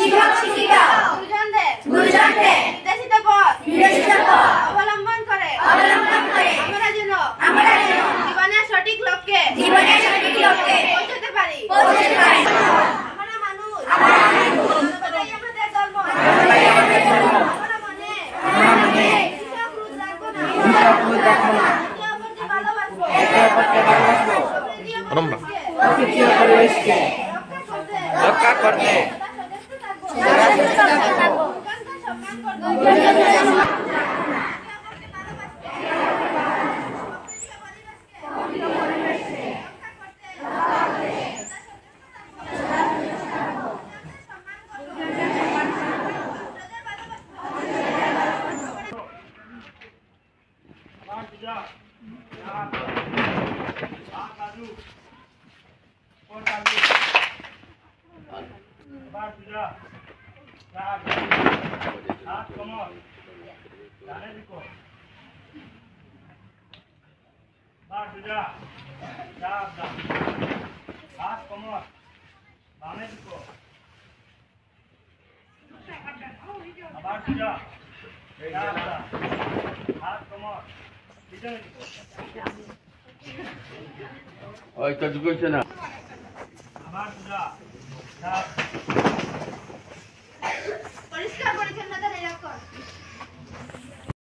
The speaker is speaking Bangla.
শিক্ষক শিক্ষিকা গুরুজনদের নির্দেশিত পথ অবলম্বন করে আমরা যেন জীবনের সঠিক লক্ষ্যে পৌঁছতে পারি। আমরা মানুষ মানবতাই আমাদের ধর্ম। আমরা মনে হিংসা ক্রোধ রাখবো না। একে অপরকে ভালোবাসবো। প্রকৃতি ও পরিবেশকে রক্ষা করতে ওই কাজ করছে না। আবার